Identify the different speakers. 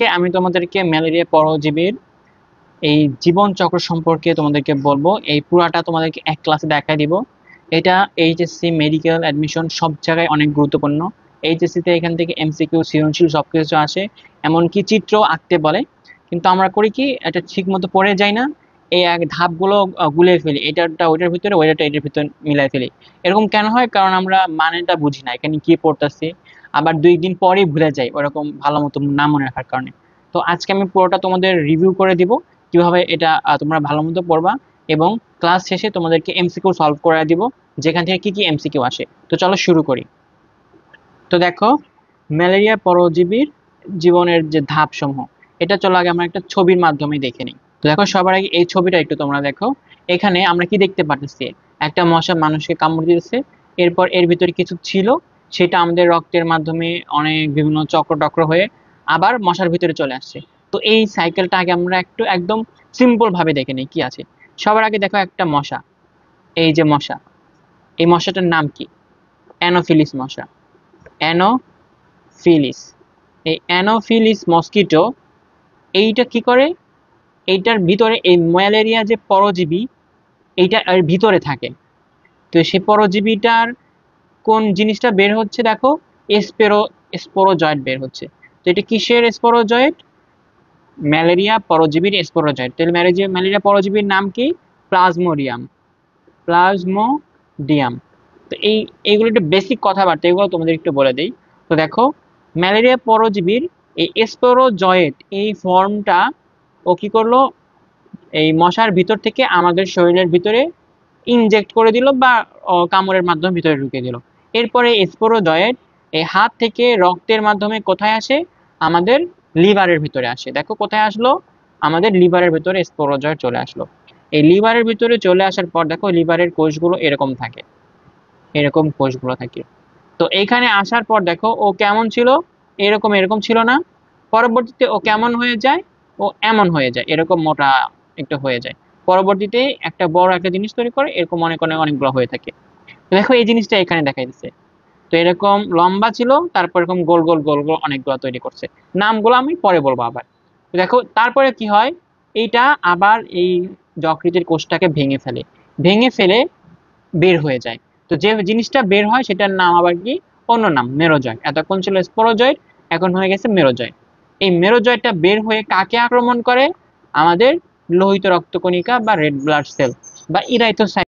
Speaker 1: আজকে আমি তোমাদেরকে ম্যালেরিয়া পরজীবীর এই জীবন চক্র সম্পর্কে তোমাদেরকে বলবো। এই পুরাটা তোমাদেরকে এক ক্লাসে দেখাই দিব। এটা এইচএসসি মেডিকেল অ্যাডমিশন সব জায়গায় অনেক গুরুত্বপূর্ণ। এইচএসসি তে এখান থেকে এমসিকিউ সৃজনশীল সবকিছু আসে, এমনকি চিত্র আঁকতে বলে, কিন্তু আমরা করি কি এটা ঠিক মতো পড়ে যাই না। এই এক ধাপগুলো গুলিয়ে ফেলি, এটাটা ওইটার ভিতরে, ওইটাটা এটার ভিতরে মিলাই ফেলি। এরকম কেন হয়? কারণ আমরা মানেটা বুঝি না এখানে কি পড়তেছি, আবার 2 দিন পরেই ভুলে যাই ওরকম ভালো মতো না মনে রাখার কারণে। তো আজকে আমি পুরোটা তোমাদের রিভিউ করে দিব কিভাবে এটা তোমরা ভালো মতো পড়বা, এবং ক্লাস শেষে তোমাদেরকে এমসিকিউ সলভ করে দিব যেখান থেকে কি কি এমসিকিউ আসে। তো চলো শুরু করি। তো দেখো, ম্যালেরিয়া পরজীবীর জীবনের যে ধাপ সমূহ, এটা চলো আগে আমরা একটা ছবির মাধ্যমে দেখে নিই। তো দেখো, সবার আগে এই ছবিটা একটু তোমরা দেখো। এখানে আমরা কি দেখতে পাচ্ছি? একটা মশা মানুষকে কামড় দিতেছে, এরপর এর ভিতরে কিছু ছিল, সেটা আমাদের রক্তের মাধ্যমে অনেক বিভিন্ন চক্র টক্র হয়ে আবার মশার ভিতরে চলে আসছে। তো এই সাইকেলটা আগে আমরা একটু একদম সিম্পল ভাবে দেখে নিই কি আছে। সবার আগে দেখো একটা মশা, এই যে মশা, এই মশাটার নাম কি? অ্যানোফিলিস মশা। অ্যানোফিলিস, এই অ্যানোফিলিস মস্কিটো এইটা কি করে? এইটার ভিতরে এই ম্যালেরিয়া যে পরজীবী, এইটা এর ভিতরে থাকে। তো সেই পরজীবীটার কোন জিনিসটা বের হচ্ছে দেখো, স্পোরোজয়েট বের হচ্ছে। তো এটা কিসের স্পোরোজয়েট? ম্যালেরিয়া পরজীবীর স্পোরোজয়েট। তাহলে ম্যালেরিয়া পরজীবীর নাম কি? প্লাজমোডিয়াম। প্লাজমোডিয়াম। তো এইগুলো একটু বেসিক কথাবার্তা, এগুলো তোমাদের একটু বলে দিই। তো দেখো, ম্যালেরিয়া পরজীবীর এই স্পোরোজয়েট এই ফর্মটা ও কি করলো, এই মশার ভিতর থেকে আমাদের শরীরের ভিতরে ইনজেক্ট করে দিল, বা কামড়ের মাধ্যমে ভিতরে ঢুকে দিল। এরপরে স্পোরোজয়েট এই হাত থেকে রক্তের মাধ্যমে কোথায় আসে? আমাদের লিভারের ভিতরে আসে। দেখো কোথায় আসলো, আমাদের লিভারের ভিতরে স্পোরোজয়েট চলে আসলো। এই লিভারের ভিতরে চলে আসার পর দেখো, লিভারের কোষগুলো এরকম থাকে, এরকম কোষগুলো থাকে। তো এইখানে আসার পর দেখো ও কেমন ছিল, এরকম এরকম ছিল না। পরবর্তীতে ও কেমন হয়ে যায়? ও এমন হয়ে যায়, এরকম মোটা একটা হয়ে যায়। পরবর্তীতে একটা বড় একটা জিনিস তৈরি করে, এরকম অনেক অনেক অনেকগুলো হয়ে থাকে। দেখো এই জিনিসটা এখানে দেখা দিচ্ছে। তো এরকম লম্বা ছিল, তারপর এরকম গোল গোল গোল গোল অনেকগুলো তৈরি করছে। নামগুলো আমি পরে বলবো আবার। তো দেখো তারপরে কি হয়, এইটা আবার এই যকৃতের কোষটাকে ভেঙে ফেলে, ভেঙে ফেলে বের হয়ে যায়। তো যে জিনিসটা বের হয় সেটার নাম আবার কি? অন্য নাম, মেরোজয়েট। এতক্ষণ ছিল স্পোরোজয়েট, এখন হয়ে গেছে মেরোজয়েট। এই মেরোজয়েটটা বের হয়ে কাকে আক্রমণ করে? আমাদের লোহিত রক্তকণিকা বা রেড ব্লাড সেল বা ইরাইথোসাইট